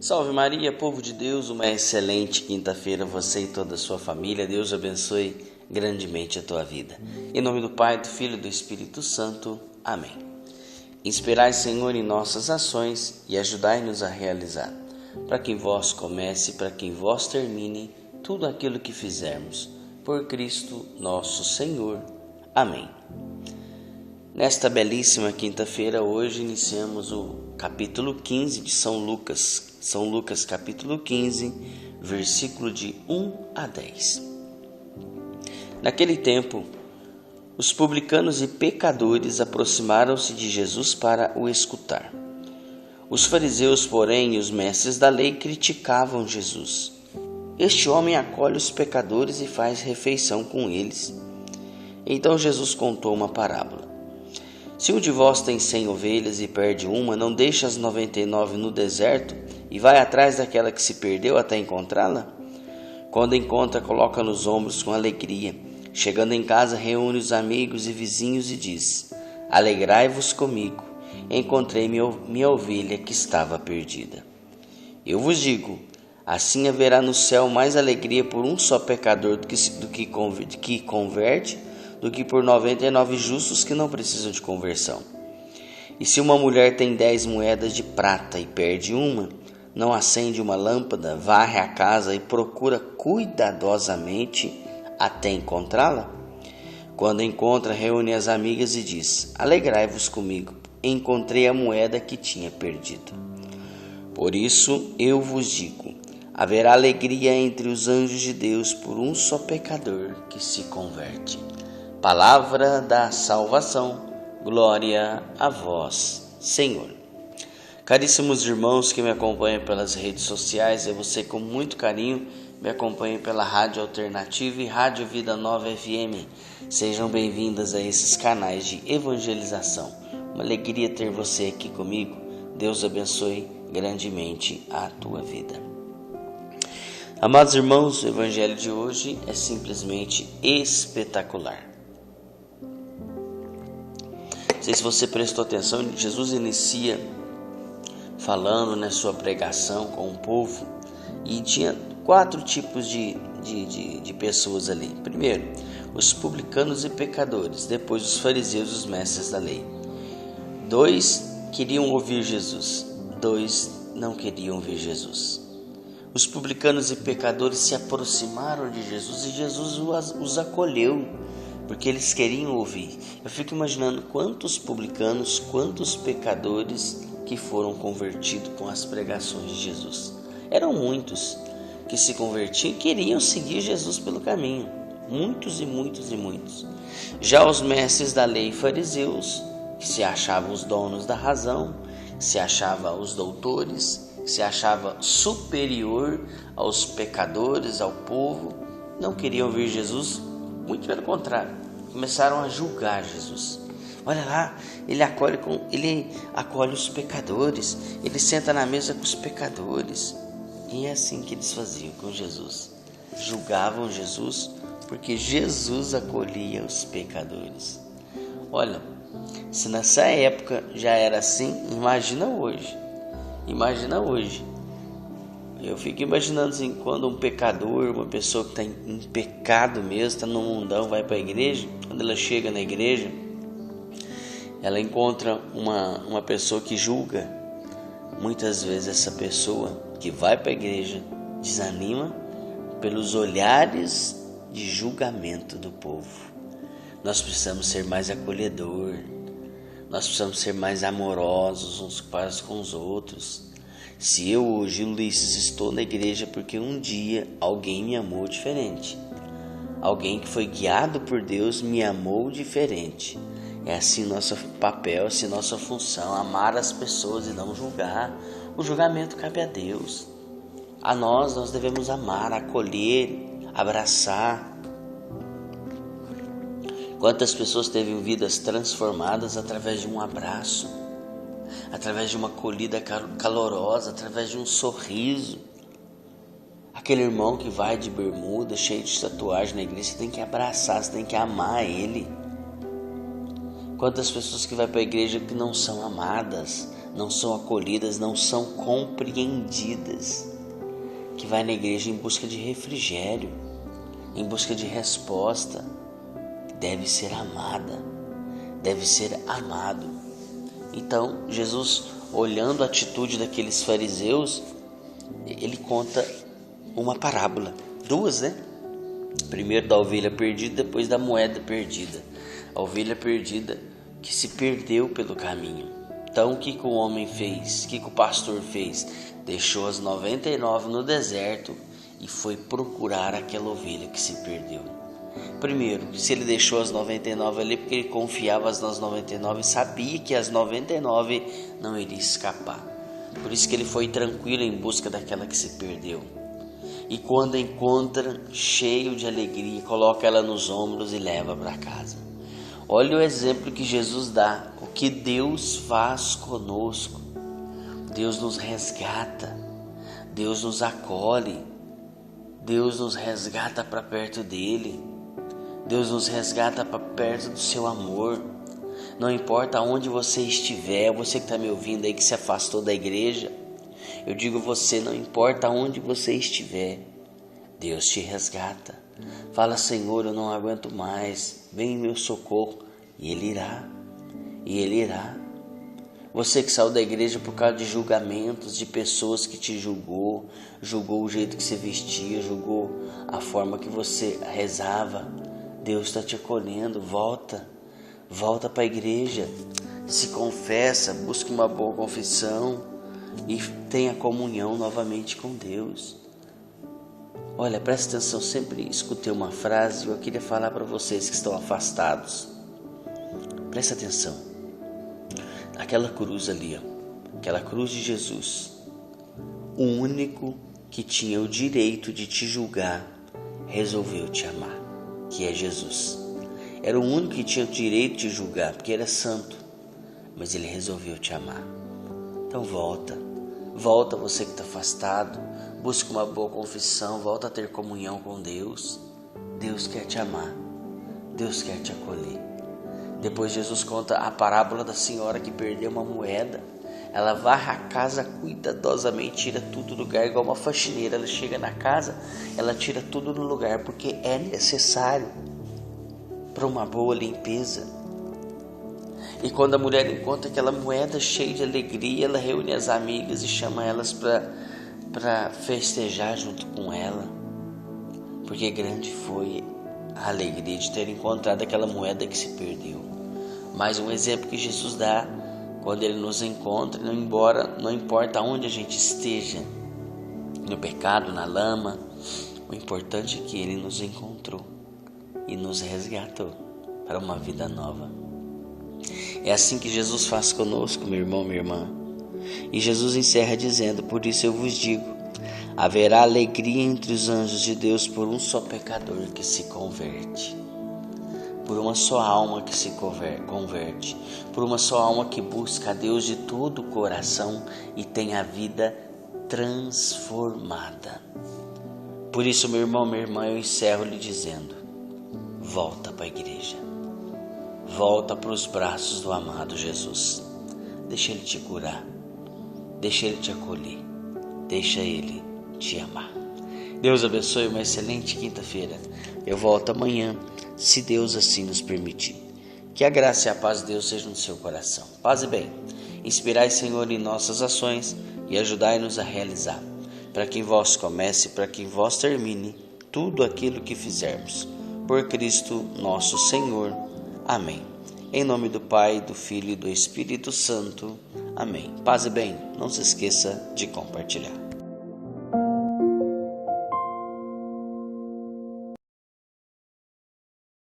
Salve Maria, povo de Deus, uma excelente quinta-feira você e toda a sua família. Deus abençoe grandemente a tua vida. Em nome do Pai, do Filho e do Espírito Santo. Amém. Inspirai, Senhor, em nossas ações e ajudai-nos a realizar, para que em vós comece e para que em vós termine tudo aquilo que fizermos. Por Cristo nosso Senhor. Amém. Nesta belíssima quinta-feira, hoje iniciamos o capítulo 15 de São Lucas. São Lucas, capítulo 15, versículo de 1 a 10. Naquele tempo, os publicanos e pecadores aproximaram-se de Jesus para o escutar. Os fariseus, porém, e os mestres da lei criticavam Jesus. Este homem acolhe os pecadores e faz refeição com eles. Então Jesus contou uma parábola. Se um de vós tem 100 ovelhas e perde uma, não deixa as 99 no deserto e vai atrás daquela que se perdeu até encontrá-la? Quando encontra, coloca nos ombros com alegria. Chegando em casa, reúne os amigos e vizinhos e diz: Alegrai-vos comigo, encontrei minha ovelha que estava perdida. Eu vos digo, assim haverá no céu mais alegria por um só pecador que converte, do que por 99 justos que não precisam de conversão. E se uma mulher tem 10 moedas de prata e perde uma, não acende uma lâmpada, varre a casa e procura cuidadosamente até encontrá-la? Quando encontra, reúne as amigas e diz: Alegrai-vos comigo, encontrei a moeda que tinha perdido. Por isso eu vos digo, haverá alegria entre os anjos de Deus por um só pecador que se converte. Palavra da salvação, glória a vós, Senhor. Caríssimos irmãos que me acompanham pelas redes sociais, é você com muito carinho me acompanha pela Rádio Alternativa e Rádio Vida Nova FM. Sejam bem-vindas a esses canais de evangelização. Uma alegria ter você aqui comigo. Deus abençoe grandemente a tua vida. Amados irmãos, o evangelho de hoje é simplesmente espetacular. Não sei se você prestou atenção, Jesus inicia falando na sua pregação com o povo e tinha 4 tipos de pessoas ali. Primeiro, os publicanos e pecadores. Depois, os fariseus e os mestres da lei. 2 queriam ouvir Jesus. 2 não queriam ouvir Jesus. Os publicanos e pecadores se aproximaram de Jesus e Jesus os acolheu, porque eles queriam ouvir. Eu fico imaginando quantos publicanos, quantos pecadores que foram convertidos com as pregações de Jesus. Eram muitos que se convertiam e queriam seguir Jesus pelo caminho. Muitos e muitos e muitos. Já os mestres da lei fariseus, que se achavam os donos da razão, se achavam os doutores, se achava superior aos pecadores, ao povo, não queriam ouvir Jesus. Muito pelo contrário, começaram a julgar Jesus. Olha lá, ele acolhe os pecadores, ele senta na mesa com os pecadores. E é assim que eles faziam com Jesus. Julgavam Jesus porque Jesus acolhia os pecadores. Olha, se nessa época já era assim, imagina hoje. Imagina hoje. Eu fico imaginando assim, quando um pecador, uma pessoa que está em pecado mesmo, está no mundão, vai para a igreja, quando ela chega na igreja, ela encontra uma pessoa que julga. Muitas vezes essa pessoa que vai para a igreja desanima pelos olhares de julgamento do povo. Nós precisamos ser mais acolhedor, nós precisamos ser mais amorosos uns para com os outros. Se eu hoje, Ulisses, estou na igreja porque um dia alguém me amou diferente. Alguém que foi guiado por Deus me amou diferente. É assim nosso papel, assim nossa função, amar as pessoas e não julgar. O julgamento cabe a Deus. A nós devemos amar, acolher, abraçar. Quantas pessoas teve vidas transformadas através de um abraço, através de uma acolhida calorosa, através de um sorriso. Aquele irmão que vai de bermuda, cheio de tatuagem na igreja, você tem que abraçar, você tem que amar ele. Quantas pessoas que vão para a igreja que não são amadas, não são acolhidas, não são compreendidas, que vai na igreja em busca de refrigério, em busca de resposta, deve ser amada, deve ser amado. Então, Jesus, olhando a atitude daqueles fariseus, ele conta uma parábola, duas, né? Primeiro da ovelha perdida, depois da moeda perdida. A ovelha perdida que se perdeu pelo caminho. Então o que o homem fez? O que o pastor fez? Deixou as 99 no deserto e foi procurar aquela ovelha que se perdeu. Primeiro, se ele deixou as 99 ali porque ele confiava nas 99 e sabia que as 99 não iriam escapar. Por isso que ele foi tranquilo em busca daquela que se perdeu. E quando encontra, cheio de alegria, coloca ela nos ombros e leva para casa. Olha o exemplo que Jesus dá, o que Deus faz conosco. Deus nos resgata, Deus nos acolhe, Deus nos resgata para perto dele, Deus nos resgata para perto do seu amor. Não importa onde você estiver, você que está me ouvindo aí que se afastou da igreja, eu digo você, não importa onde você estiver, Deus te resgata. Fala, Senhor, eu não aguento mais, vem em meu socorro, e Ele irá, e Ele irá. Você que saiu da igreja por causa de julgamentos, de pessoas que te julgou o jeito que você vestia, julgou a forma que você rezava, Deus está te acolhendo, volta para a igreja, se confessa, busca uma boa confissão e tenha comunhão novamente com Deus. Olha, presta atenção, sempre escutei uma frase e eu queria falar para vocês que estão afastados. Presta atenção. Aquela cruz ali, aquela cruz de Jesus, o único que tinha o direito de te julgar resolveu te amar, que é Jesus. Era o único que tinha o direito de te julgar, porque era santo, mas ele resolveu te amar. Então volta você que está afastado, busca uma boa confissão, volta a ter comunhão com Deus. Deus quer te amar, Deus quer te acolher. Depois Jesus conta a parábola da senhora que perdeu uma moeda. Ela varre a casa cuidadosamente, tira tudo do lugar, igual uma faxineira. Ela chega na casa, ela tira tudo no lugar, porque é necessário para uma boa limpeza. E quando a mulher encontra aquela moeda cheia de alegria, ela reúne as amigas e chama elas para festejar junto com ela, porque grande foi a alegria de ter encontrado aquela moeda que se perdeu. Mais um exemplo que Jesus dá, quando Ele nos encontra, não importa onde a gente esteja, no pecado, na lama, o importante é que Ele nos encontrou e nos resgatou para uma vida nova. É assim que Jesus faz conosco, meu irmão, minha irmã. E Jesus encerra dizendo: por isso eu vos digo, haverá alegria entre os anjos de Deus por um só pecador que se converte, por uma só alma que se converte, por uma só alma que busca a Deus de todo o coração e tem a vida transformada. Por isso, meu irmão, minha irmã, eu encerro lhe dizendo: volta para a igreja, volta para os braços do amado Jesus. Deixa Ele te curar, deixa Ele te acolher, deixa Ele te amar. Deus abençoe, uma excelente quinta-feira. Eu volto amanhã, se Deus assim nos permitir. Que a graça e a paz de Deus sejam no seu coração. Paz e bem. Inspirai, Senhor, em nossas ações e ajudai-nos a realizar, para que em vós comece, para que em vós termine tudo aquilo que fizermos. Por Cristo nosso Senhor. Amém. Em nome do Pai, do Filho e do Espírito Santo. Amém. Paz e bem. Não se esqueça de compartilhar.